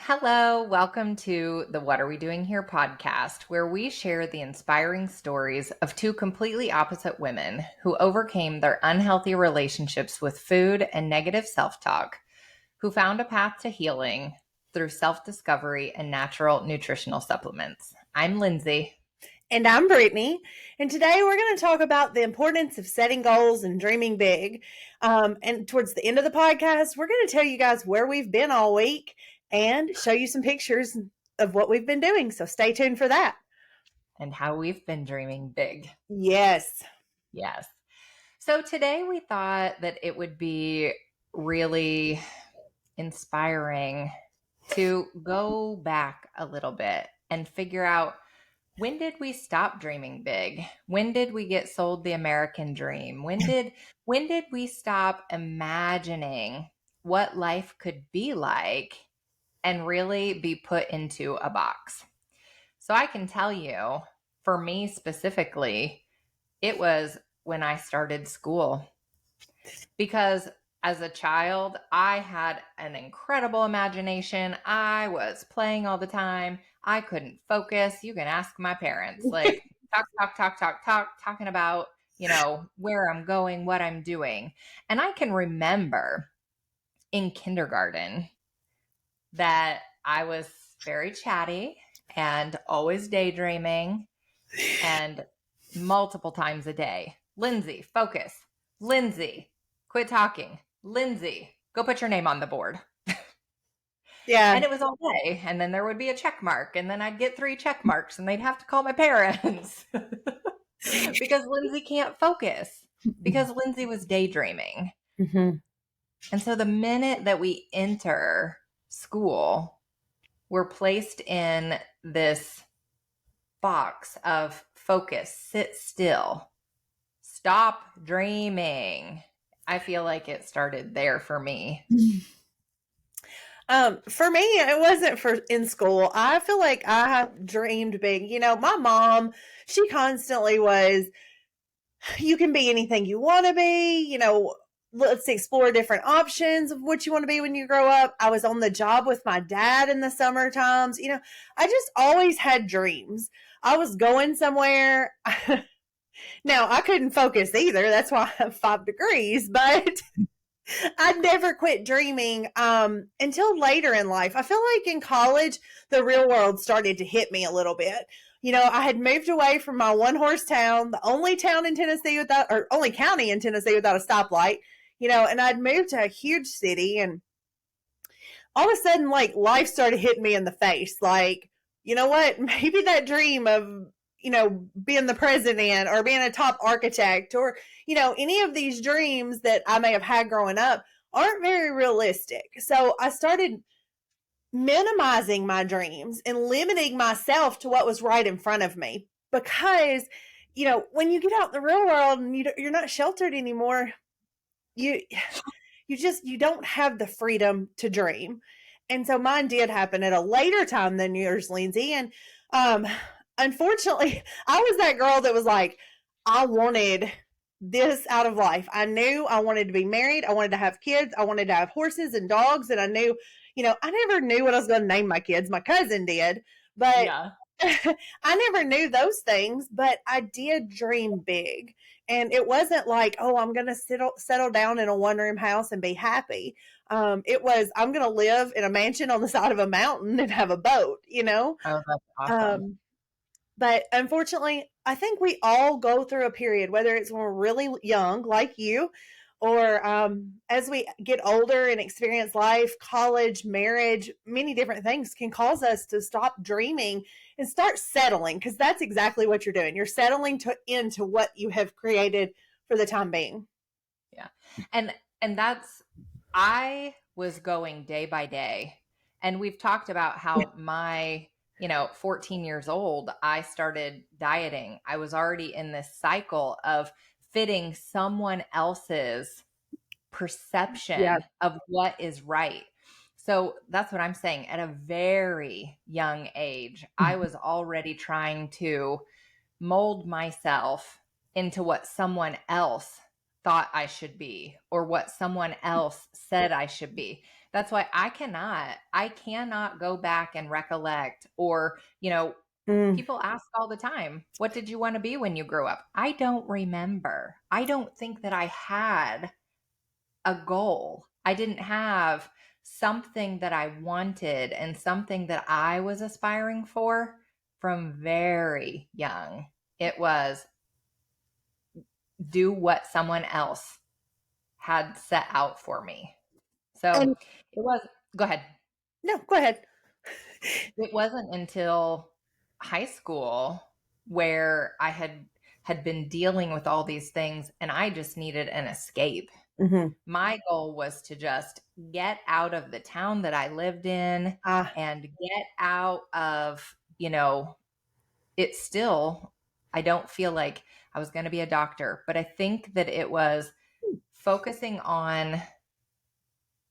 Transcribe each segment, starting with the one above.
Hello, welcome to the What Are We Doing Here podcast, where we share the inspiring stories of two completely opposite women who overcame their unhealthy relationships with food and negative self talk, who found a path to healing through self discovery and natural nutritional supplements. I'm Lindsay. And I'm Brittany. And today we're going to talk about the importance of setting goals and dreaming big. And towards the end of the podcast, we're going to tell you guys where we've been all week and show you some pictures of what we've been doing. So stay tuned for that. And how we've been dreaming big. Yes. Yes. So today we thought that it would be really inspiring to go back a little bit and figure out, when did we stop dreaming big? When did we get sold the American dream? When did we stop imagining what life could be like and really be put into a box? So I can tell you, for me specifically, it was when I started school. Because as a child, I had an incredible imagination. I was playing all the time. I couldn't focus. You can ask my parents. Like, talking about, where I'm going, what I'm doing. And I can remember in kindergarten that I was very chatty and always daydreaming, and multiple times a day. Lindsay, focus. Lindsay, quit talking. Lindsay, go put your name on the board. Yeah. And it was all day. And then there would be a check mark. And then I'd get 3 check marks and they'd have to call my parents because Lindsay can't focus, because Lindsay was daydreaming. Mm-hmm. And so the minute that we enter school, we're placed in this box of focus, sit still, stop dreaming. I feel like it started there for me. For me, it wasn't for in school. I feel like I dreamed big. My mom, she constantly was, you can be anything you want to be, let's explore different options of what you want to be when you grow up. I was on the job with my dad in the summer times. I just always had dreams. I was going somewhere. Now, I couldn't focus either. That's why I have 5 degrees, but I never quit dreaming until later in life. I feel like in college, the real world started to hit me a little bit. I had moved away from my one horse town, the only town in Tennessee without, or only county in Tennessee without a stoplight, and I'd moved to a huge city, and all of a sudden, like, life started hitting me in the face. Like, you know what? Maybe that dream of, being the president or being a top architect or, any of these dreams that I may have had growing up aren't very realistic. So I started minimizing my dreams and limiting myself to what was right in front of me. Because, when you get out in the real world and you're not sheltered anymore, you don't have the freedom to dream. And so mine did happen at a later time than yours, Lindsay. And unfortunately, I was that girl that was like, I wanted this out of life. I knew I wanted to be married. I wanted to have kids. I wanted to have horses and dogs. And I knew, I never knew what I was going to name my kids. My cousin did, but Yeah. I never knew those things, but I did dream big. And it wasn't like, oh, I'm going to settle down in a 1-room house and be happy. It was, I'm going to live in a mansion on the side of a mountain and have a boat, Oh, that's awesome. But unfortunately, I think we all go through a period, whether it's when we're really young, like you, or as we get older and experience life, college, marriage, many different things can cause us to stop dreaming and start settling, because that's exactly what you're doing. You're settling into what you have created for the time being. Yeah. And that's, I was going day by day. And we've talked about how my 14 years old, I started dieting. I was already in this cycle of fitting someone else's perception of what is right. So that's what I'm saying. At a very young age, I was already trying to mold myself into what someone else thought I should be or what someone else said I should be. That's why I cannot go back and recollect, or, Mm. people ask all the time, what did you want to be when you grew up? I don't remember. I don't think that I had a goal. I didn't have something that I wanted and something that I was aspiring for from very young. It was do what someone else had set out for me. So And it was, go ahead. no, go ahead. It wasn't until high school where I had been dealing with all these things and I just needed an escape. Hmm. My goal was to just get out of the town that I lived in Ah, and get out of, it still, I don't feel like I was going to be a doctor, but I think that it was focusing on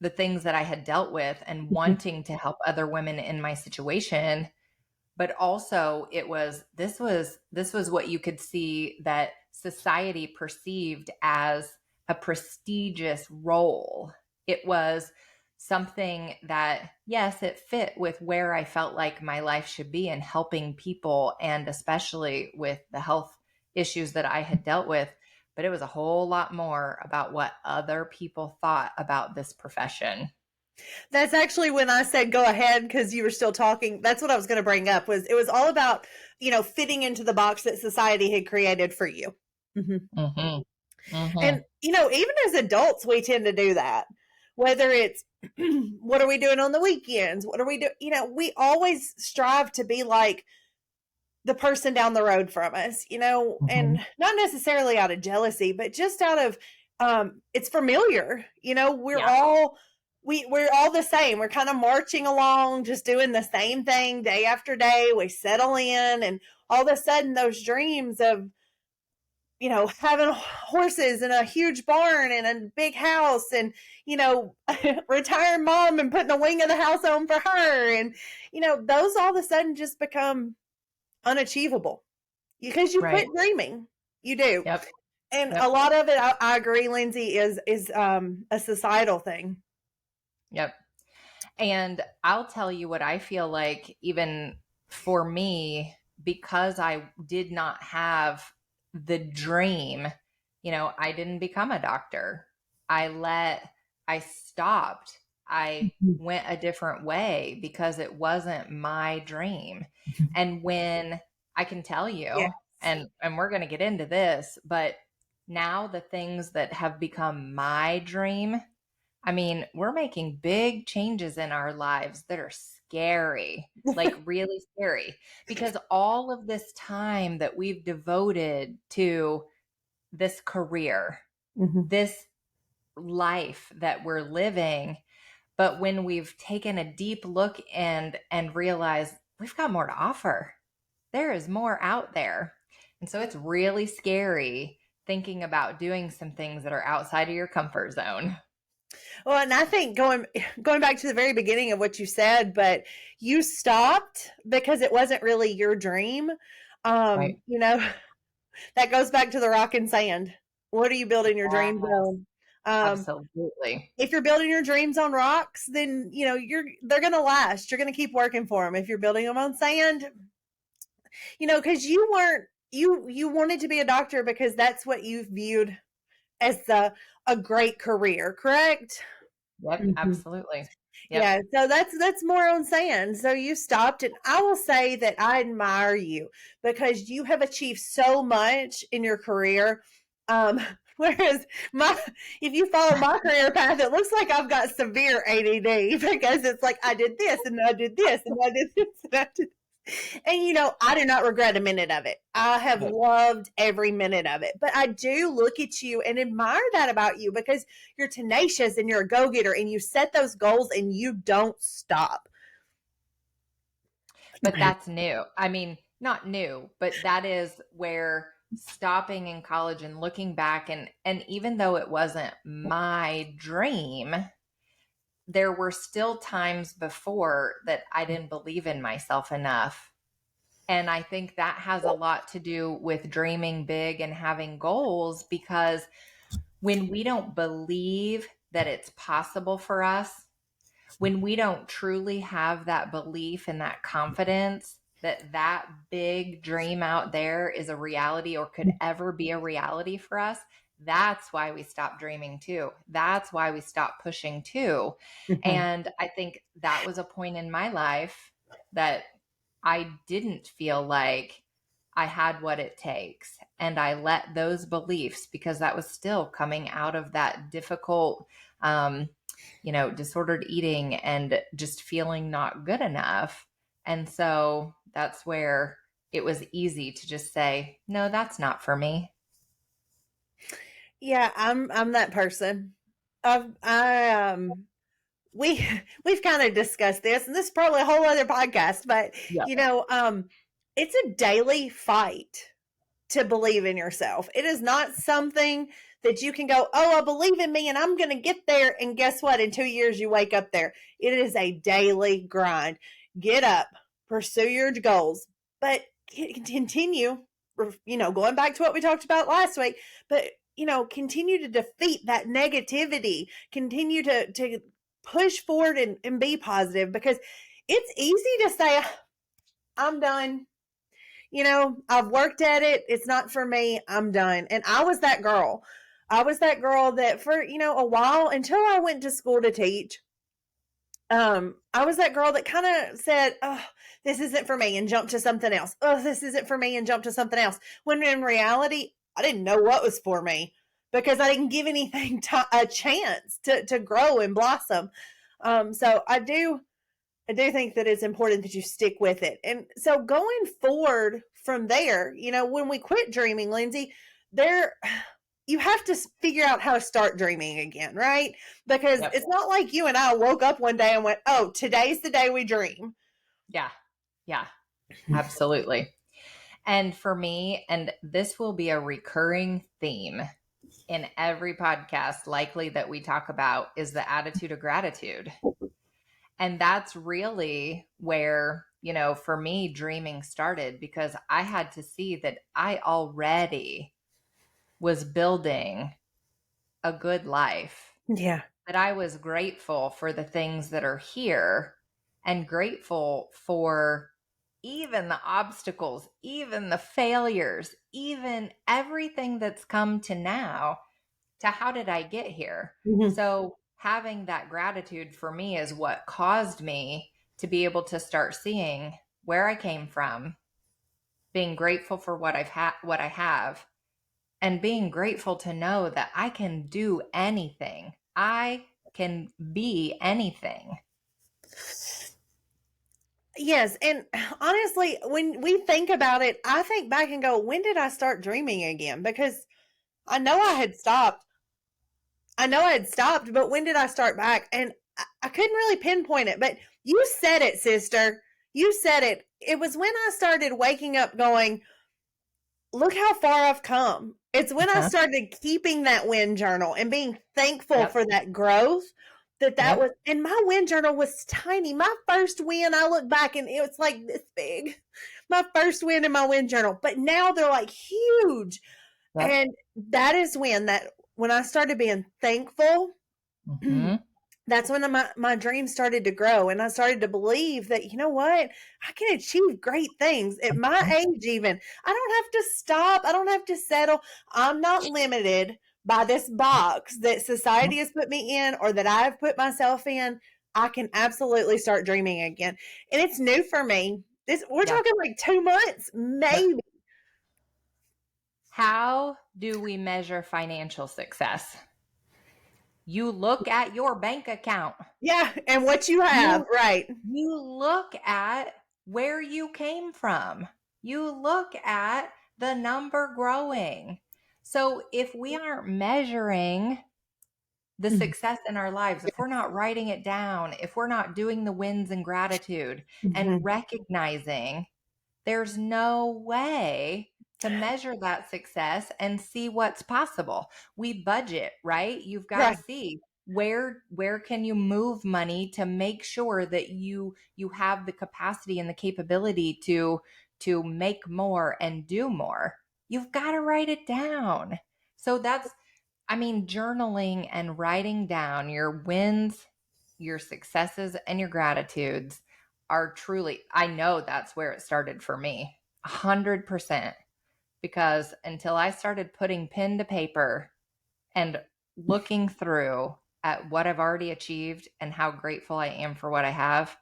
the things that I had dealt with and wanting to help other women in my situation. But also this was what you could see that society perceived as a prestigious role. It was something that, yes, it fit with where I felt like my life should be, and helping people, and especially with the health issues that I had dealt with. But it was a whole lot more about what other people thought about this profession. that's actually when I said go ahead because you were still talking. That's what I was going to bring up. Was it was all about fitting into the box that society had created for you. Hmm. Mm-hmm. Mm-hmm. And even as adults, we tend to do that. Whether it's what are we doing on the weekends? What are we doing? We always strive to be like the person down the road from us, Mm-hmm. and not necessarily out of jealousy, but just out of it's familiar. We're Yeah. all we're all the same. We're kind of marching along, just doing the same thing day after day. We settle in, and all of a sudden those dreams of having horses and a huge barn and a big house and, retired mom and putting a wing of the house on for her. And, those all of a sudden just become unachievable because you quit Right. dreaming. You do. Yep. And a Yep. lot of it, I agree, Lindsay, is a societal thing. Yep. And I'll tell you what I feel like, even for me, because I did not have the dream, I didn't become a doctor. I stopped. I went a different way because it wasn't my dream. And when I can tell Yeah. you, and we're going to get into this, but now the things that have become my dream, I mean, we're making big changes in our lives that are scary, like really scary, because all of this time that we've devoted to this career, Hmm. this life that we're living, but when we've taken a deep look and realized we've got more to offer, there is more out there. And so it's really scary thinking about doing some things that are outside of your comfort zone. Well, and I think going back to the very beginning of what you said, but you stopped because it wasn't really your dream. Right. You know, that goes back to the rock and sand. What are you building your dreams Yes, on? Um, absolutely. if you're building your dreams on rocks, then they're going to last. You're going to keep working for them. If you're building them on sand, because you weren't you wanted to be a doctor because that's what you viewed as a great career, correct? Yep, Mhm. absolutely. Yep. Yeah, so that's more on sand. So you stopped, and I will say that I admire you because you have achieved so much in your career. Um, whereas my, if you follow my career path, it looks like I've got severe ADD because it's like I did this and I did this and I did this and I did and I do not regret a minute of it. I have Right. loved every minute of it. But I do look at you and admire that about you because you're tenacious and you're a go getter and you set those goals and you don't stop. But that's new. I mean, not new, but that is where stopping in college and looking back, and even though it wasn't my dream, there were still times before that I didn't believe in myself enough. And I think that has a lot to do with dreaming big and having goals, because when we don't believe that it's possible for us, when we don't truly have that belief and that confidence that that big dream out there is a reality or could ever be a reality for us, that's why we stop dreaming too. That's why we stop pushing too. Mhm. And I think that was a point in my life that I didn't feel like I had what it takes. And I let those beliefs, because that was still coming out of that difficult, disordered eating and just feeling not good enough. And so that's where it was easy to just say, no, that's not for me. Yeah, I'm that person. I we we've kind of discussed this, and this is probably a whole other podcast, but Yeah. it's a daily fight to believe in yourself. It is not something that you can go, oh, I believe in me and I'm going to get there. And guess what? In 2 years, you wake up there. It is a daily grind. Get up, pursue your goals, but continue, going back to what we talked about last week, but, continue to defeat that negativity, continue to push forward and be positive, because it's easy to say, I'm done. I've worked at it. It's not for me. I'm done. And I was that girl. I was that girl that for, a while until I went to school to teach, I was that girl that kind of said, oh, this isn't for me and jumped to something else. Oh, this isn't for me and jumped to something else. When in reality, I didn't know what was for me because I didn't give anything a chance to grow and blossom. So I do think that it's important that you stick with it. And so going forward from there, when we quit dreaming, Lindsay, there you have to figure out how to start dreaming again, right? Because Yep. it's not like you and I woke up one day and went, "Oh, today's the day we dream." Yeah. Yeah. Absolutely. And for me, and this will be a recurring theme in every podcast, likely that we talk about, is the attitude of gratitude. And that's really where, for me, dreaming started, because I had to see that I already was building a good life, Yeah. that I was grateful for the things that are here and grateful for even the obstacles, even the failures, even everything that's come to now, to how did I get here? Mhm. So having that gratitude for me is what caused me to be able to start seeing where I came from, being grateful for what I have, and being grateful to know that I can do anything. I can be anything. Yes, and honestly, when we think about it, I think back and go, "When did I start dreaming again?" Because I know I had stopped. I know I had stopped, but when did I start back? And I couldn't really pinpoint it, but you said it, sister. You said it. It was when I started waking up going, look how far I've come. It's when I Uh-huh. started keeping that win journal and being thankful Yep. for that growth, that Yep. was, and my win journal was tiny. My first win, I look back and it was like this big. My first win in my win journal, but now they're like huge. Yep. And that is when I started being thankful. Hmm. That's when my dreams started to grow, and I started to believe that, you know what, I can achieve great things at my age. Even I don't have to stop, I don't have to settle. I'm not limited by this box that society has put me in or that I've put myself in. I can absolutely start dreaming again, and it's new for me. This We're Yeah. talking like 2 months Yep. maybe. How do we measure financial success? You look at your bank account. Yeah, and what you have, You right? you look at where you came from. You look at the number growing. So if we aren't measuring the Mhm. success in our lives, if we're not writing it down, if we're not doing the wins in gratitude and Mhm. recognizing, there's no way to measure that success and see what's possible. We budget, right? You've got to Right. see where can you move money to make sure that you have the capacity and the capability to make more and do more. You've got to write it down. So that's, I mean, journaling and writing down your wins, your successes and your gratitudes are truly, I know that's where it started for me, 100%. Because until I started putting pen to paper and looking through at what I've already achieved and how grateful I am for what I have,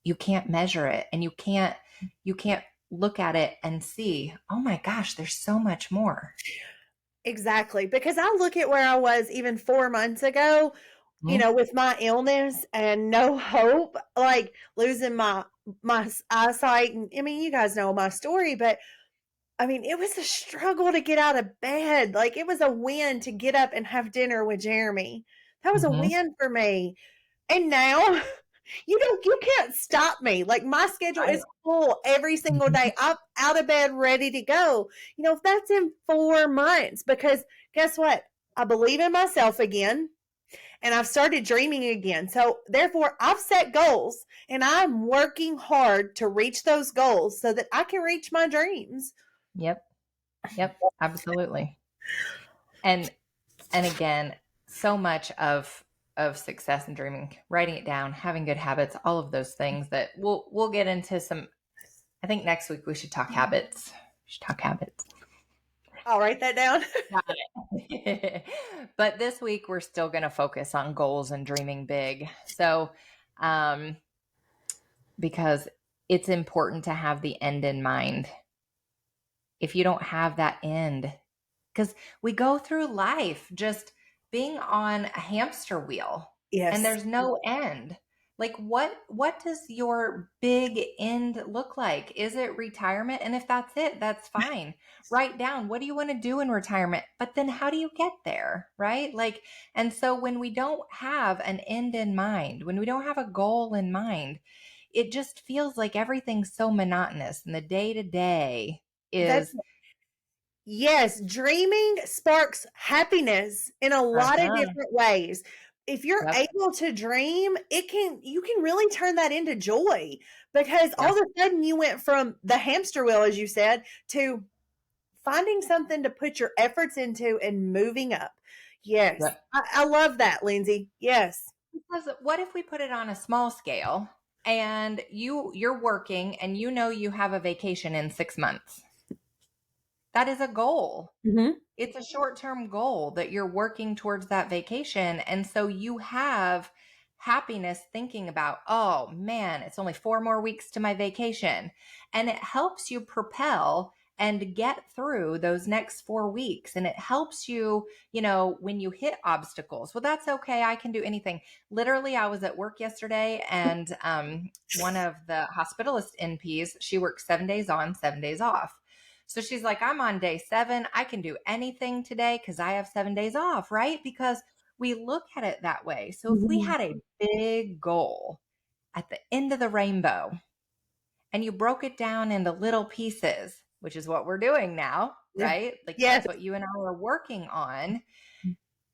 you can't measure it, and you can't look at it and see, oh my gosh, there's so much more. Exactly. Because I look at where I was even 4 months ago, Mhm. with my illness and no hope, like losing my eyesight. And I mean, you guys know my story, but I mean, it was a struggle to get out of bed. Like it was a win to get up and have dinner with Jeremy. That was a Mhm. win for me. And now you can't stop me. Like my schedule Right. is full every single Mhm. day. I'm out of bed ready to go. If that's in 4 months, because guess what? I believe in myself again and I've started dreaming again. So therefore I've set goals and I'm working hard to reach those goals so that I can reach my dreams. Yep. Yep. Absolutely. And again, so much of success and dreaming, writing it down, having good habits, all of those things that we'll get into some. I think next week we should talk habits. We should talk habits. I'll write that down. Got it. But this week we're still going to focus on goals and dreaming big. So, um, because it's important to have the end in mind. If you don't have that end, because we go through life just being on a hamster wheel and Yes. there's no end. Like what does your big end look like? Is it retirement? And if that's it, that's fine. Write down, what do you want to do in retirement? But then how do you get there, right? Like, and so when we don't have an end in mind, when we don't have a goal in mind, it just feels like everything's so monotonous and the day to day That's is Yes, dreaming sparks happiness in a lot of uh-huh. different ways. If you're Yep. able to dream, you can really turn that into joy because all Yep. of a sudden you went from the hamster wheel, as you said, to finding something to put your efforts into and moving up. Yes, Yep. I love that, Lindsay. Yes. Because what if we put it on a small scale and you're working and you know you have a vacation in 6 months? That is a goal. Hmm. It's a short-term goal that you're working towards that vacation. And so you have happiness thinking about, oh man, it's only 4 more weeks to my vacation. And it helps you propel and get through those next 4 weeks. And it helps you, when you hit obstacles. Well, that's okay. I can do anything. Literally, I was at work yesterday and one of the hospitalist NPs, she works 7 days on, 7 days off. So she's like, I'm on day 7. I can do anything today because I have 7 days off, right? Because we look at it that way. So if we Hmm. had a big goal at the end of the rainbow and you broke it down into little pieces, which is what we're doing now, Yeah. right? Like Yes. that's what you and I are working on.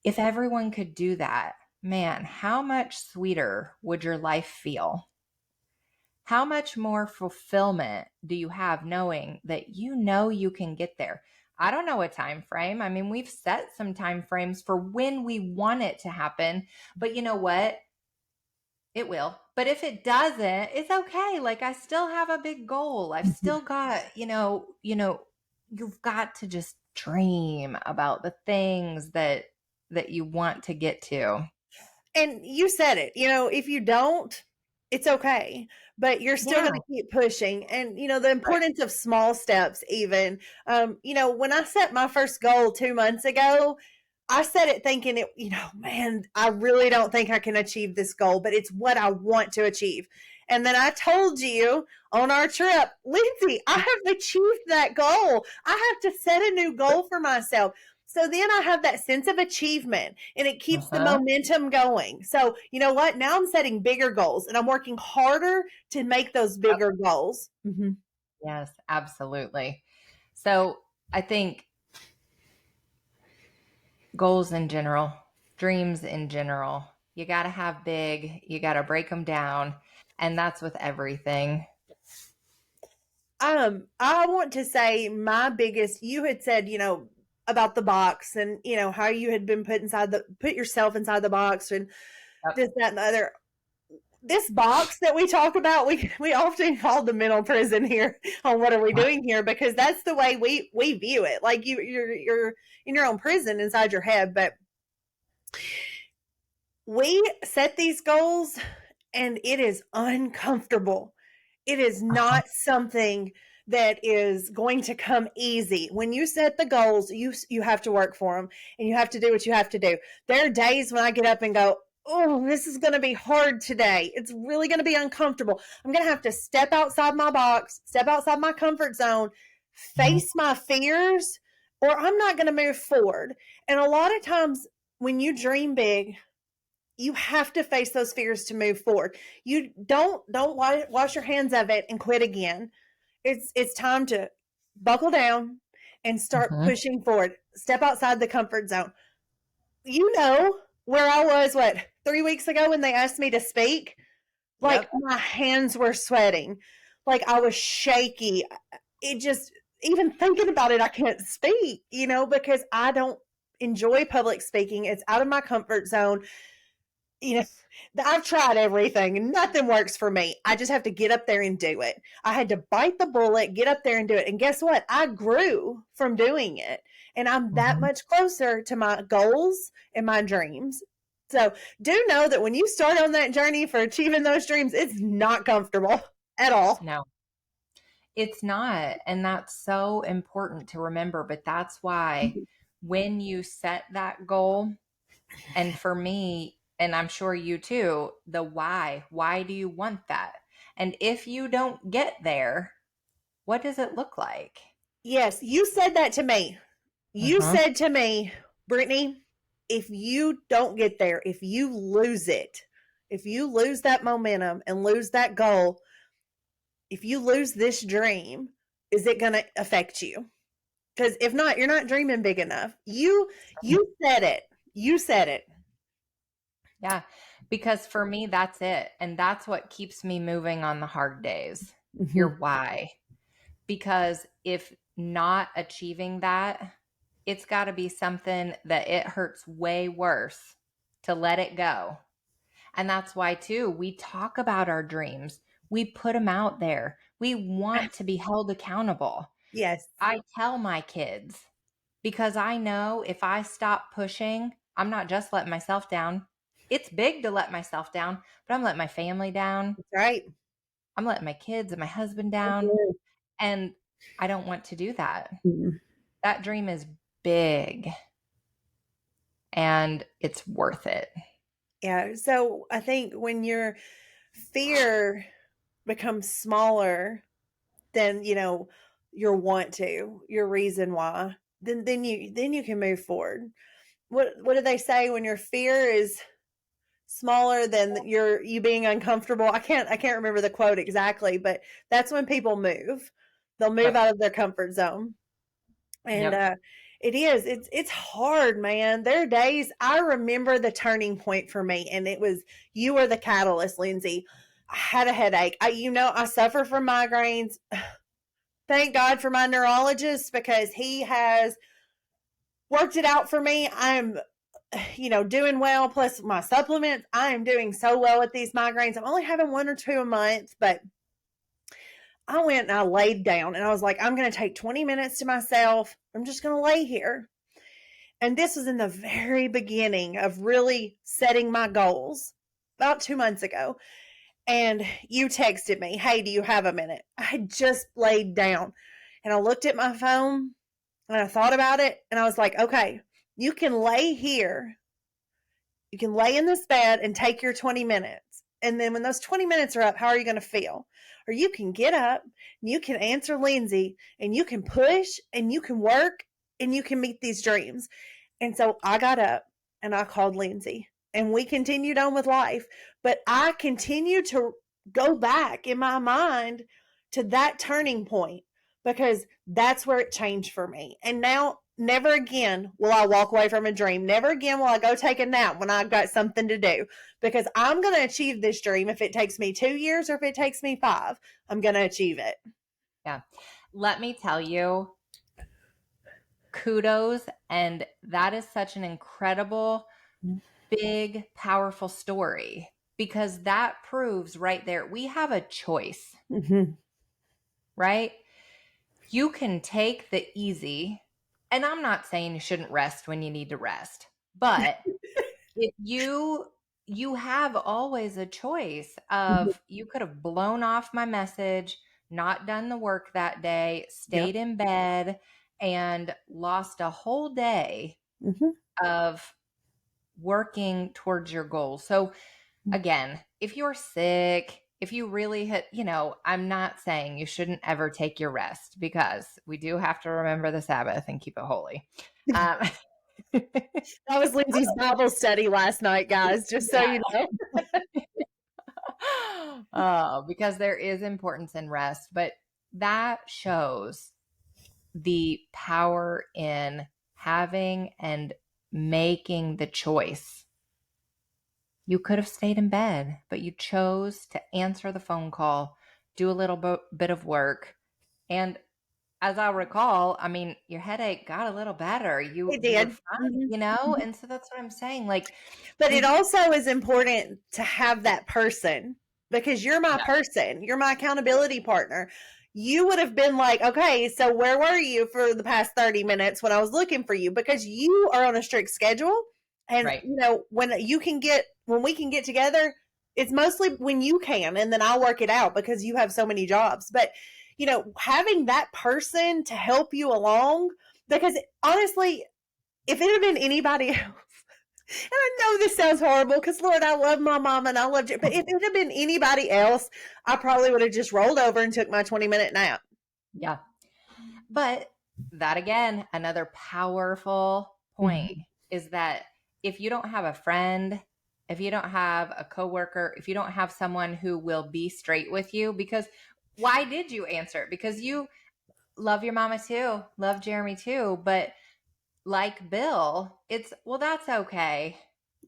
If everyone could do that, man, how much sweeter would your life feel? How much more fulfillment do you have knowing that you can get there? I don't know a time frame. I mean, we've set some time frames for when we want it to happen, but you know what? It will. But if it doesn't, it's okay. Like I still have a big goal. I've still got, you've got to just dream about the things that you want to get to. And you said it, if you don't, it's okay, but you're still Yeah. going to keep pushing. And, the Right. importance of small steps, even. When I set my first goal 2 months ago, I set it thinking man, I really don't think I can achieve this goal, but it's what I want to achieve. And then I told you on our trip, Lindsay, I have achieved that goal. I have to set a new goal for myself. So then I have that sense of achievement and it keeps the Uh-huh. momentum going. So, you know what? Now I'm setting bigger goals and I'm working harder to make those bigger goals. Mhm. Yes, absolutely. So I think goals in general, dreams in general, you got to have big, you got to break them down. And that's with everything. I want to say my biggest, you had said, about the box and, how you had been put yourself inside the box. And Yep. this, that, and the other. This box that we talk about, we often call the mental prison here on what are we doing here, because that's the way we view it. Like you're in your own prison inside your head. But we set these goals and it is uncomfortable. It is Uh-huh. not something that is going to come easy. When you set the goals, you have to work for them and you have to do what you have to do. There are days when I get up and go, oh, this is going to be hard today. It's really going to be uncomfortable. I'm going to have to step outside my box, step outside my comfort zone, Mhm. face my fears, or I'm not going to move forward. And a lot of times when you dream big, you have to face those fears to move forward. You don't wash your hands of it and quit again. It's time to buckle down and start Mhm. pushing forward. Step outside the comfort zone. You know where I was, what, 3 weeks ago when they asked me to speak? Like Yep. my hands were sweating. Like I was shaky. It just, even thinking about it, I can't speak, because I don't enjoy public speaking. It's out of my comfort zone. you know, I've tried everything and nothing works for me. I just have to get up there and do it. I had to bite the bullet, get up there and do it. And guess what? I grew from doing it. And I'm that Mhm. much closer to my goals and my dreams. So do know that when you start on that journey for achieving those dreams, it's not comfortable at all. No, it's not. And that's so important to remember. But that's why when you set that goal, and for me, and I'm sure you too, the why do you want that? And if you don't get there, what does it look like? Yes, you said that to me. You Uh-huh. said to me, Brittany, if you don't get there, if you lose it, if you lose that momentum and lose that goal, if you lose this dream, is it going to affect you? Because if not, you're not dreaming big enough. You said it. You said it. Yeah, because for me, that's it. And that's what keeps me moving on the hard days. Your Mhm. why. Because if not achieving that, it's got to be something that it hurts way worse to let it go. And that's why, too, we talk about our dreams. We put them out there. We want to be held accountable. Yes. I tell my kids because I know if I stop pushing, I'm not just letting myself down. It's big to let myself down, but I'm letting my family down. That's right. I'm letting my kids and my husband down. Mhm. And I don't want to do that. Mhm. That dream is big and it's worth it. Yeah. So I think when your fear becomes smaller than, your want to, your reason why, then you can move forward. What do they say when your fear is smaller than you being uncomfortable? I can't remember the quote exactly, but that's when people move. They'll move Yep. out of their comfort zone. And Yep. it's hard, man. There are days, I remember the turning point for me, and it was, you were the catalyst, Lindsay. I had a headache. I suffer from migraines. Thank God for my neurologist, because he has worked it out for me. I'm doing well. Plus my supplements, I am doing so well with these migraines. I'm only having one or two a month, but I went and I laid down and I was like, I'm going to take 20 minutes to myself. I'm just going to lay here. And this was in the very beginning of really setting my goals about 2 months ago. And you texted me, hey, do you have a minute? I had just laid down and I looked at my phone and I thought about it and I was like, okay, you can lay here. You can lay in this bed and take your 20 minutes. And then when those 20 minutes are up, how are you going to feel? Or you can get up and you can answer Lindsay and you can push and you can work and you can meet these dreams. And so I got up and I called Lindsay and we continued on with life. But I continue to go back in my mind to that turning point, because that's where it changed for me. And now, never again will I walk away from a dream. Never again will I go take a nap when I've got something to do, because I'm going to achieve this dream. If it takes me 2 years or if it takes me 5, I'm going to achieve it. Yeah. Let me tell you, kudos. And that is such an incredible big, powerful story because that proves right there we have a choice, Mhm. right? You can take the easy, and I'm not saying you shouldn't rest when you need to rest, but if you have always a choice Mhm. of you could have blown off my message, not done the work that day, Yep. stayed in bed, and lost a whole day Mhm. of working towards your goals. So again, if you're sick, if you really hit, I'm not saying you shouldn't ever take your rest because we do have to remember the Sabbath and keep it holy. Um, That was Lindsay's Bible study last night, guys, just so yeah. you know. Oh, because there is importance in rest, but that shows the power in having and making the choice. You could have stayed in bed, but you chose to answer the phone call, do a little bit of work. And as I recall, I mean, your headache got a little better. You It you were did. fine, Mhm. Mhm. And so that's what I'm saying. Like But it we also is important to have that person because you're my yeah, person. You're my accountability partner. You would have been like, okay, so where were you for the past 30 minutes when I was looking for you? Because you are on a strict schedule. And, right. when we can get together, it's mostly when you can, and then I'll work it out because you have so many jobs. But, having that person to help you along, because honestly, if it had been anybody else, and I know this sounds horrible because, Lord, I love my mom and I loved you. But if it had been anybody else, I probably would have just rolled over and took my 20-minute nap. Yeah. But that again, another powerful point Mhm. is that if you don't have a friend, if you don't have a coworker, if you don't have someone who will be straight with you, because why did you answer it? Because you love your mama too, love Jeremy too, but like Bill, it's well, that's okay.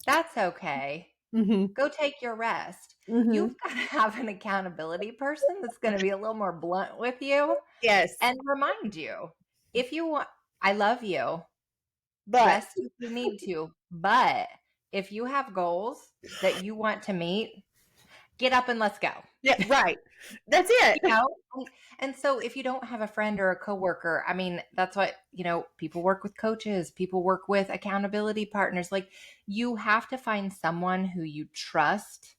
That's okay. Mhm. Go take your rest. You've Mhm. got to have an accountability person that's going to be a little more blunt with you Yes. and remind you if you want, I love you, But rest if you need to. But if you have goals that you want to meet, get up and let's go. yeah, right. That's it. You know? And so if you don't have a friend or a coworker, I mean, that's what, people work with coaches, people work with accountability partners. Like you have to find someone who you trust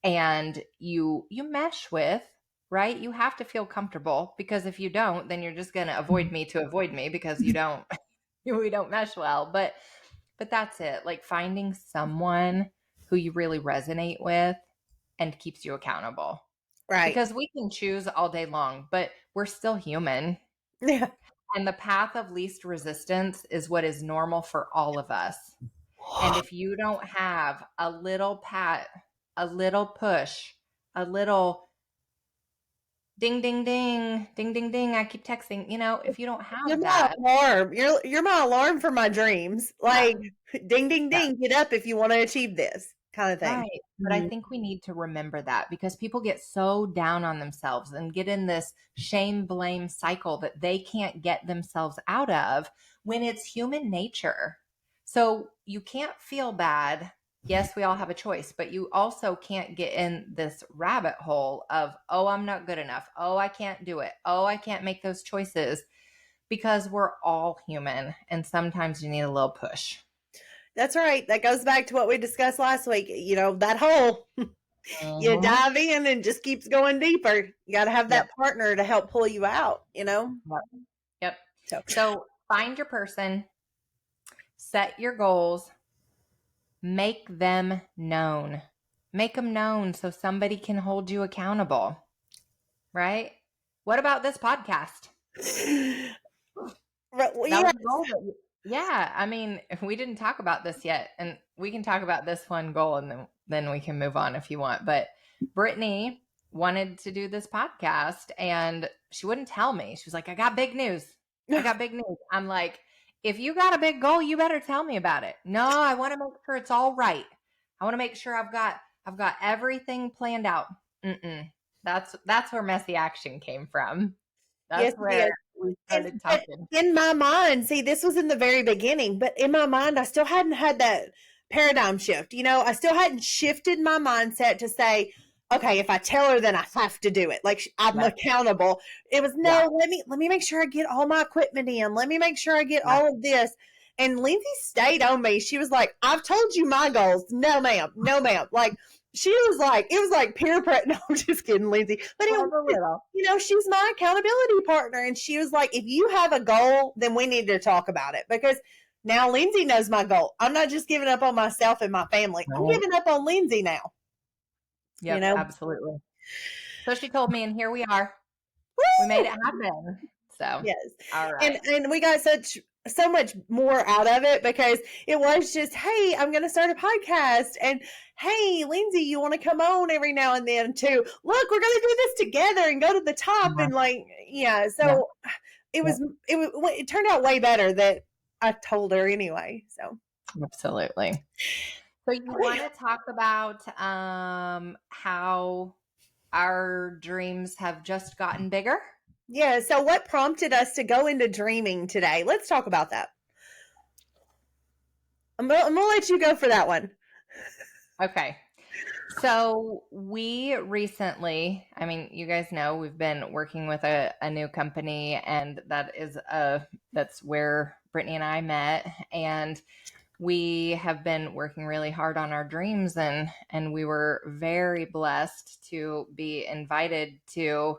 and you mesh with, right? You have to feel comfortable because if you don't, then you're just going to avoid me to avoid me because you don't we don't mesh well. But that's it. Like finding someone who you really resonate with and keeps you accountable. Right. Because we can choose all day long, but we're still human. Yeah. And the path of least resistance is what is normal for all of us. And if you don't have a little pat, a little push, a little ding, ding, ding, ding, ding, ding, I keep texting, if you don't You're have my that, alarm. You're my alarm for my dreams. yeah, Like ding ding yeah. ding, get up if you want to achieve this kind of thing. Right. But I Mhm. think we need to remember that because people get so down on themselves and get in this shame blame cycle that they can't get themselves out of when it's human nature. So you can't feel bad. Yes, we all have a choice, but you also can't get in this rabbit hole of, oh, I'm not good enough. Oh, I can't do it. Oh, I can't make those choices because we're all human. And sometimes you need a little push. That's right. That goes back to what we discussed last week. That hole. You Mhm. dive in and just keeps going deeper. You got to have Yep. that partner to help pull you out. Yep. Yep. So So find your person, set your goals, make them known. Make them known so somebody can hold you accountable, right? What about this podcast? well, That yeah. was a goal yeah, I mean, we didn't talk about this yet, and we can talk about this one goal and then we can move on if you want. But Brittany wanted to do this podcast and she wouldn't tell me. She was like, I got big news. I got big news. I'm like, if you got a big goal, you better tell me about it. No, I want to make sure it's all right. I want to make sure I've got everything planned out. Mm-mm. That's where messy action came from. Yes, That's it is. where we started But talking. in my mind, see, this was in the very beginning, but in my mind, I still hadn't had that. paradigm shift. I still hadn't shifted my mindset to say, okay, if I tell her, then I have to do it. Like I'm Yeah. accountable. It was Yeah. no, let me make sure I get all my equipment in. Let me make sure I get Yeah. all of this. And Lindsay stayed on me. She was like, I've told you my goals. No, ma'am. No, ma'am. Like she was like, it was like peer pressure. No, I'm just kidding, Lindsay. But it Well, was, a little. she's my accountability partner. And she was like, if you have a goal, then we need to talk about it. Because now Lindsay knows my goal. I'm not just giving up on myself and my family. I'm Right. giving up on Lindsay now. You Yep, know, absolutely. So she told me, and here we are. We made it Woo! happen. So, Yes. all And right. and we got so much more out of it because it was just, hey, I'm going to start a podcast, and hey, Lindsay, you want to come on every now and then too? Look, we're going to do this together and go to the top, Yeah. and like, yeah. Yeah. So it Yeah. was it turned out way better that I told her anyway. So Absolutely. So you want to talk about how our dreams have just gotten bigger? yeah. So what prompted us to go into dreaming today? Let's talk about that. I'm gonna let you go for that one. Okay. So we recently, I mean, you guys know we've been working with a new company, and that's where Brittany and I met, and we have been working really hard on our dreams, and we were very blessed to be invited to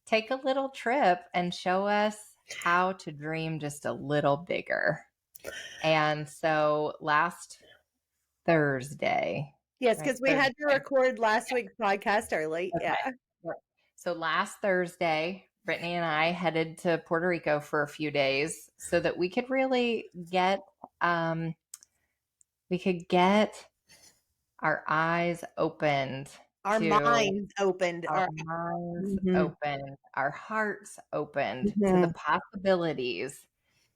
take a little trip and show us how to dream just a little bigger. And so last Thursday, Yes, right? because we had to Thursday. record last week's podcast early. Yeah. Okay. Yep. So last Thursday, Brittany and I headed to Puerto Rico for a few days so that um, we could get our eyes opened Our to minds opened. our minds Mhm, opened, our hearts opened to the mhm. possibilities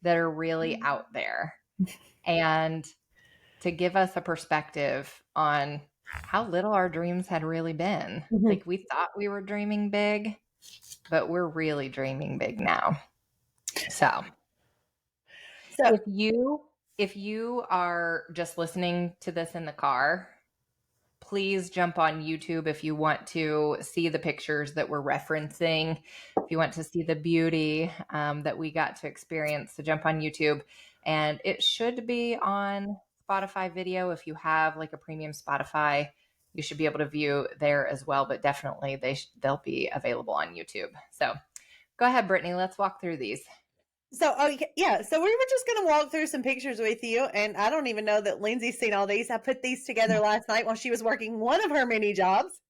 that are really out there, and to give us a perspective on how little our dreams had really been. Mhm. Like we thought we were dreaming big, but we're really dreaming big now. So, So, if you are just listening to this in the car, please jump on YouTube if you want to see the pictures that we're referencing. If you want to see the beauty that we got to experience, so jump on YouTube. And it should be on Spotify video. If you have like a premium Spotify, you should be able to view there as well. But definitely they'll be available on YouTube. So go ahead, Brittany. Let's walk through these. oh yeah. So we were just going to walk through some pictures with you, and I don't even know that Lindsay's seen all these. I put these together last night while she was working one of her many jobs.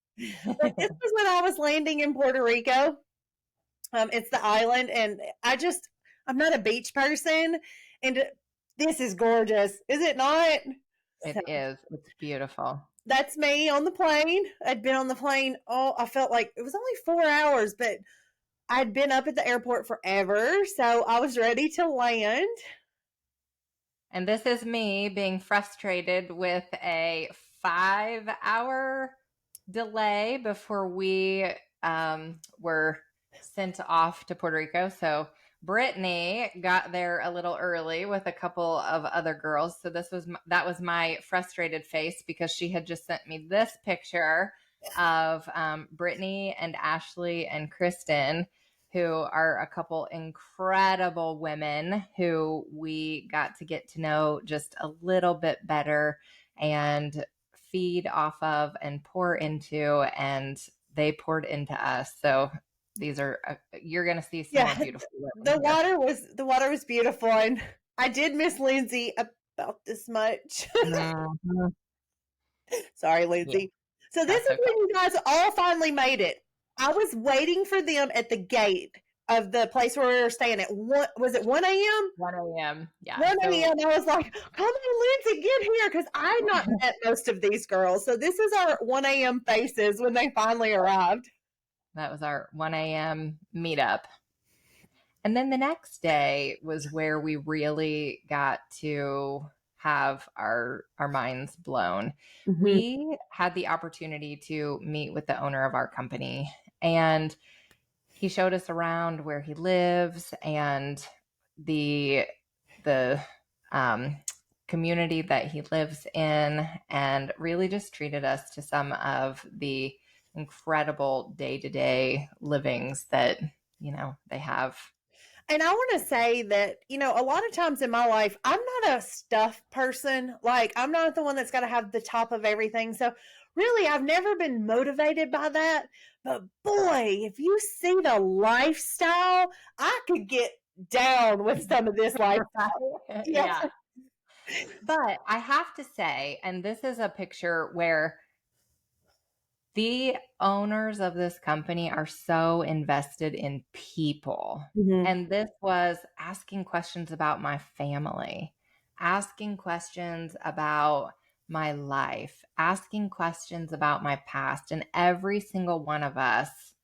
But this was when I was landing in Puerto Rico. It's the island, and I'm not a beach person, and this is gorgeous, is it not? So It is. It's beautiful. that's me on the plane. I'd been on the plane. Oh, I felt like it was only 4 hours, but I'd been up at the airport forever, so I was ready to land. And this is me being frustrated with a 5 hour delay before we were sent off to Puerto Rico. So Brittany got there a little early with a couple of other girls. So that was my frustrated face because she had just sent me this picture of Brittany and Ashley and Kristen, who are a couple incredible women who we got to get to know just a little bit better and feed off of and pour into, and they poured into us. So these are you're going to see some more Yeah, beautiful women here. the water was beautiful, and I did miss Lindsay about this much. Mhm. Sorry, Yeah, Lindsay. So this that's is okay. when you guys all finally made it. I was waiting for them at the gate of the place where we were staying at one. Was it 1 a.m.? 1 a.m. Yeah. 1 So a.m. I was like, "Come on, Lindsay, get here," because I had not met most of these girls. So this is our 1 a.m. faces when they finally arrived. that was our 1 a.m. meetup. And then the next day was where we really got to have our minds blown. Mhm. We had the opportunity to meet with the owner of our company, and he showed us around where he lives and the um community that he lives in, and really just treated us to some of the incredible day-to-day livings that, they have. And I want to say that, a lot of times in my life, I'm not a stuff person. Like, I'm not the one that's got to have the top of everything. So, really, I've never been motivated by that. But boy, if you see the lifestyle, I could get down with some of this lifestyle. Yeah. Yeah. But I have to say, and this is a picture where the owners of this company are so invested in people. Mhm. And this was asking questions about my family, asking questions about my life, asking questions about my past. And every single one of us,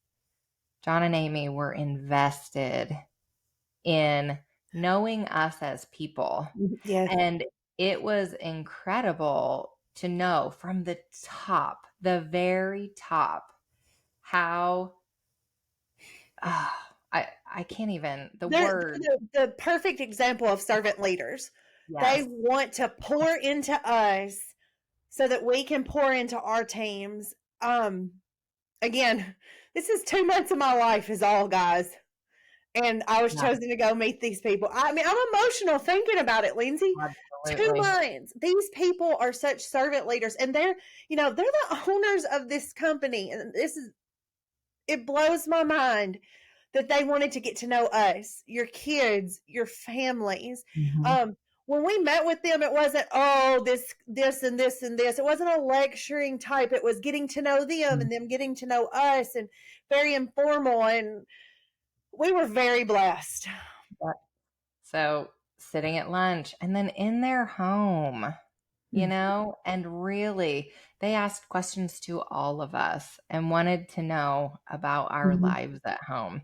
John and Amy, were invested in knowing us as people. Yes. And it was incredible to know from the top, the very top, how I can't even the They're word. the perfect example of servant leaders. They Yes. want to pour into us so that we can pour into our teams. Um, Again, this is 2 months of my life is all, guys, and I was Yeah, chosen to go meet these people. I mean, I'm emotional thinking about it, Lindsay. 2 absolutely. months. These people are such servant leaders, and they're the owners of this company, and it blows my mind that they wanted to get to know us, your kids, your families. Mhm. Um, when we met with them, it wasn't, oh, this, and this, and this. It wasn't a lecturing type. It was getting to know them and them getting to know us, and very informal. And we were very blessed. Yeah. So sitting at lunch and then in their home, and really they asked questions to all of us and wanted to know about our Mhm. lives at home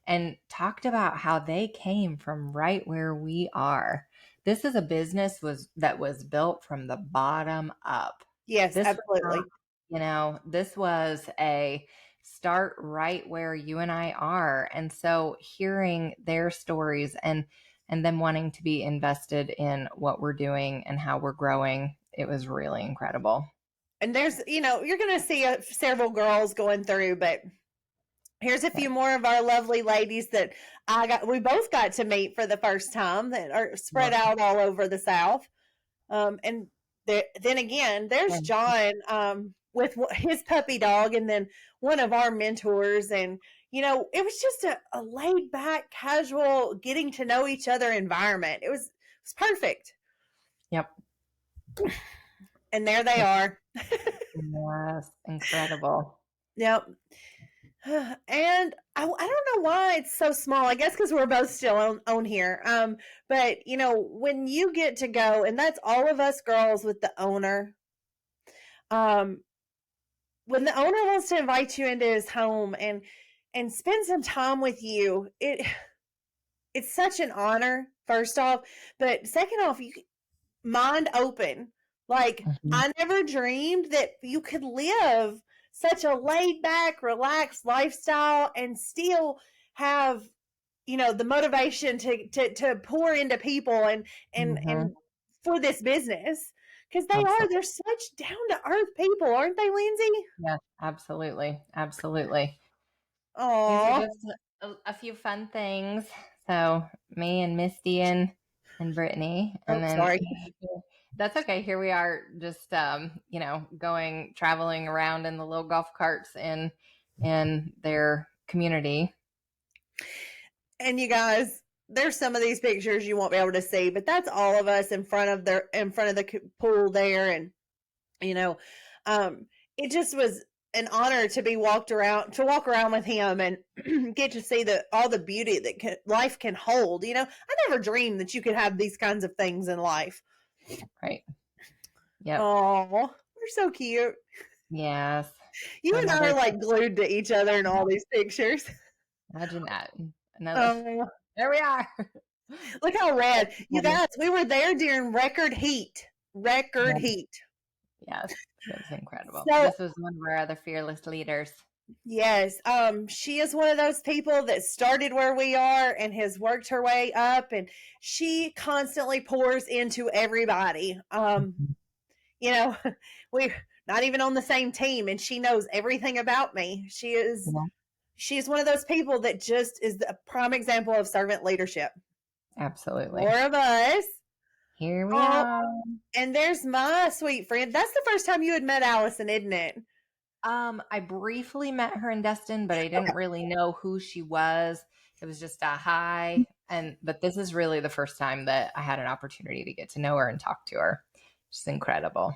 and talked about how they came from right where we are. This is a business that was built from the bottom up. Yes, This was not, absolutely. this was a start right where you and I are. And so hearing their stories and them wanting to be invested in what we're doing and how we're growing, it was really incredible. And you're going to see several girls going through, but here's a Yeah. few more of our lovely ladies that we both got to meet for the first time that are spread Well, out all over the South. And then again, there's John with his puppy dog, and then one of our mentors. And, it was just a laid back, casual, getting to know each other environment. It was perfect. Yep. And there they are. Yes. Incredible. Yep. And I don't know why it's so small. I guess because we're both still on here. But when you get to go, and that's all of us girls with the owner. Um, when the owner wants to invite you into his home and spend some time with you, it's such an honor. First off, but second off, you mind open. Like, Mhm. I never dreamed that you could live such a laid back, relaxed lifestyle and still have, the motivation to pour into people and Mhm. for this business. Because Absolutely. they're such down to earth people, aren't they, Lindsay? Yes. Absolutely. Absolutely. These are Oh, just a few fun things. So me and Misty and Brittany, oh, and then sorry. that's okay. Here we are, just going traveling around in the little golf carts in their community. And you guys, there's some of these pictures you won't be able to see, but that's all of us in front of the pool there, and you know, um, it just was an honor to walk around with him and get to see all the beauty that life can hold. I never dreamed that you could have these kinds of things in life. Right. Yep. Oh, we're so cute. Yes. You For and I another are like glued to each other in all these pictures. imagine that. Another Oh, there we are. look how red. You Together. guys, we were there during record heat. Record Yep. heat. Yes. It was incredible. So This was one of our other fearless leaders. Yes. She is one of those people that started where we are and has worked her way up, and she constantly pours into everybody. You know, we're not even on the same team, and she knows everything about me. Yeah, She's one of those people that just is a prime example of servant leadership. absolutely. More of us. Here we Oh, are. and there's my sweet friend. That's the first time you had met Allison, isn't it? I briefly met her in Destin, but I didn't Okay. really know who she was. It was just a hi. But this is really the first time that I had an opportunity to get to know her and talk to her. She's incredible.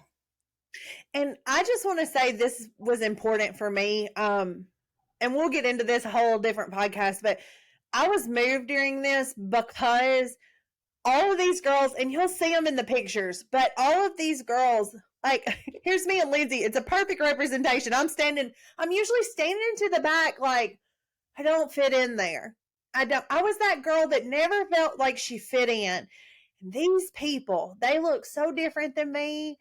And I just want to say this was important for me. And we'll get into this whole different podcast, but I was moved during this because all of these girls, and you'll see them in the pictures, but all of these girls, like, here's me and Lindsay. It's a perfect representation. I'm usually standing to the back, like, I don't fit in there. I was that girl that never felt like she fit in. And these people, they look so different than me,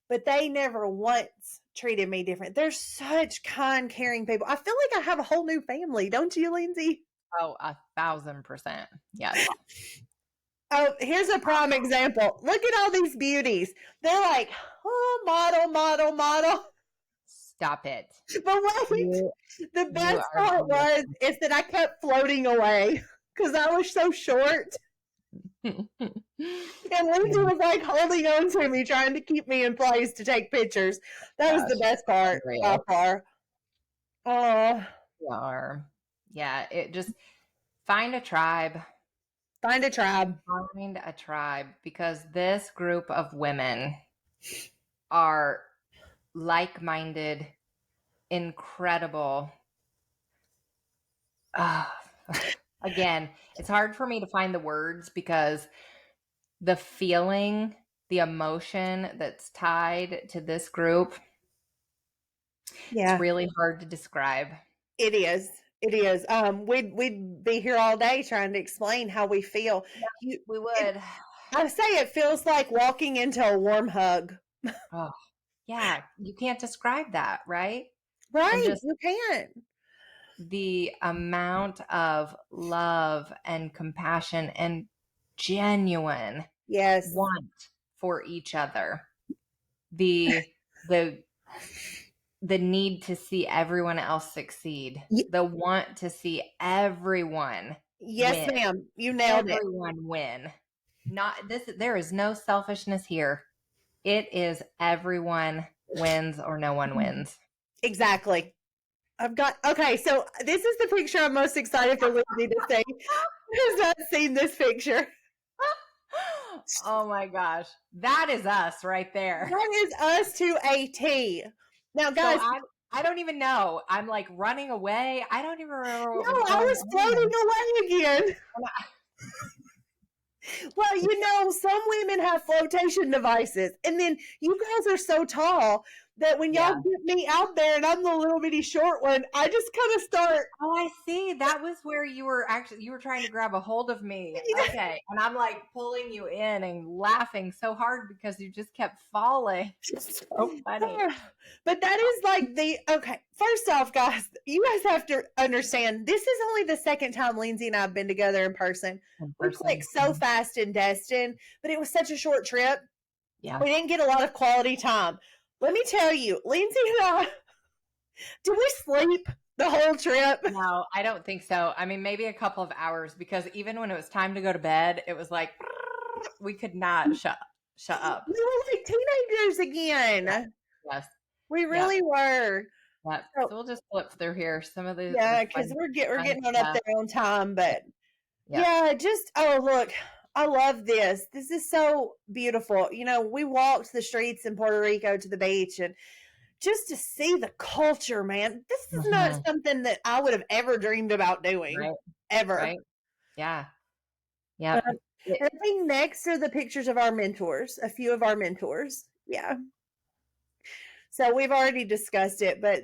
but they never once treated me different. They're such kind, caring people. I feel like I have a whole new family, don't you, Lindsay? Oh, 1,000%. Yes. Oh, here's a prime example. Look at all these beauties. They're like, oh, model, model, model. Stop it. But wait, You the you best are part was beautiful. is that I kept floating away because I was so short. And Lindsay You're was like holding on to me, trying to keep me in place to take pictures. That was the gosh, best part by hilarious. far. Oh, You are. Yeah, it just find a tribe. find a tribe. Find a tribe because this group of women are like-minded, incredible. Uh, again, it's hard for me to find the words because the feeling, the emotion that's tied to this group, it's Yeah, really hard to describe. it is. It is. We'd be here all day trying to explain how we feel. Yeah, You, we it, would. I say it feels like walking into a warm hug. Oh, yeah, you can't describe that, right? And Right? just You can't. the amount of love and compassion and genuine Yes. want for each other. The the the need to see everyone else succeed. Y- The want to see everyone yes, win. ma'am. You nailed it. Everyone win. Not this there is no selfishness here. It is everyone wins or no one wins. Exactly. I've got okay. So this is the picture I'm most excited for Lindsay to see. Who's not seen this picture? Oh my gosh. That is us right there. That is us to a T. Now, So guys, I don't even know. I'm like running away. I don't even remember no, what was I going was floating on. away again. And I- Well, some women have flotation devices, and then you guys are so tall that when y'all yeah. get me out there and I'm the little bitty short one, I just kind of start. Oh, I see. That was where you were trying to grab a hold of me. Okay. And I'm like pulling you in and laughing so hard because you just kept falling. So funny. But that is like the okay. First off, guys, you guys have to understand this is only the second time Lindsay and I have been together in person. In We clicked person. so fast in Destin, but it was such a short trip. Yeah. We didn't get a lot of quality time. Let me tell you, Lindsay and I, did we sleep the whole trip? No, I don't think so. I mean, maybe a couple of hours because even when it was time to go to bed, it was like we could not shut up. We were like teenagers Yeah. again. Yes. We Yep. really were. Yep. So So we'll just flip through here. Some of the yeah, because we're fun getting on up stuff. there on time, but Yep. yeah, just oh look, I love this. This is so beautiful. We walked the streets in Puerto Rico to the beach and just to see the culture, man. This is not Mhm. something that I would have ever dreamed about doing. Right. Ever. Right. Yeah. Um, Yep. and I think next are the pictures of our mentors, a few of our mentors. Yeah. So we've already discussed it, but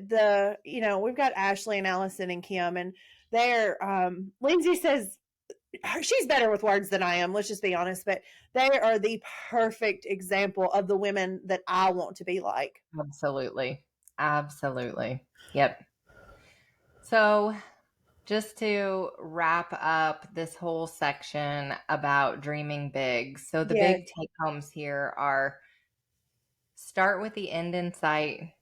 we've got Ashley and Allison and Kim, and they're Lindsay says she's better with words than I am, let's just be honest, but they are the perfect example of the women that I want to be like. Absolutely. Absolutely. Yep. So, just to wrap up this whole section about dreaming big. So, the Yes. big take homes here are start with the end in sight,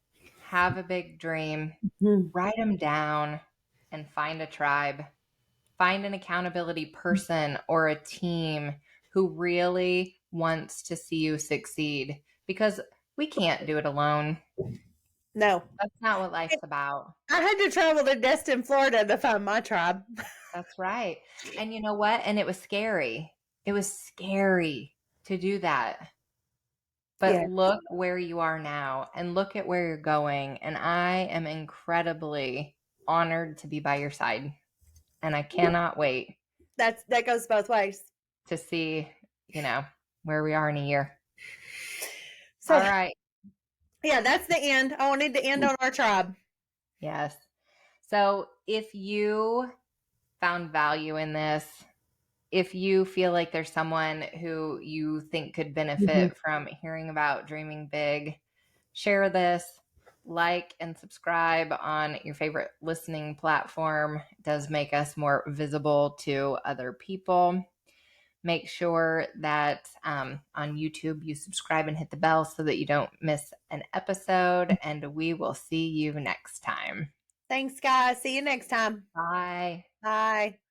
have a big dream, Mhm. write them down, and find a tribe. Find an accountability person or a team who really wants to see you succeed because we can't do it alone. No. That's not what life's about. I had to travel to Destin, Florida to find my tribe. That's right. And you know what? And it was scary. It was scary to do that. But Yeah. look where you are now and look at where you're going. And I am incredibly honored to be by your side. And I cannot wait That goes both ways. to see, you know, where we are in a year. So All right. yeah, that's the end. I wanted to end on our tribe. Yes. So if you found value in this, if you feel like there's someone who you think could Mhm. benefit from hearing about dreaming big, share this, like and subscribe on your favorite listening platform. It does make us more visible to other people. Make sure that on YouTube you subscribe and hit the bell so that you don't miss an episode. And we will see you next time. Thanks, guys. See you next time. Bye. Bye.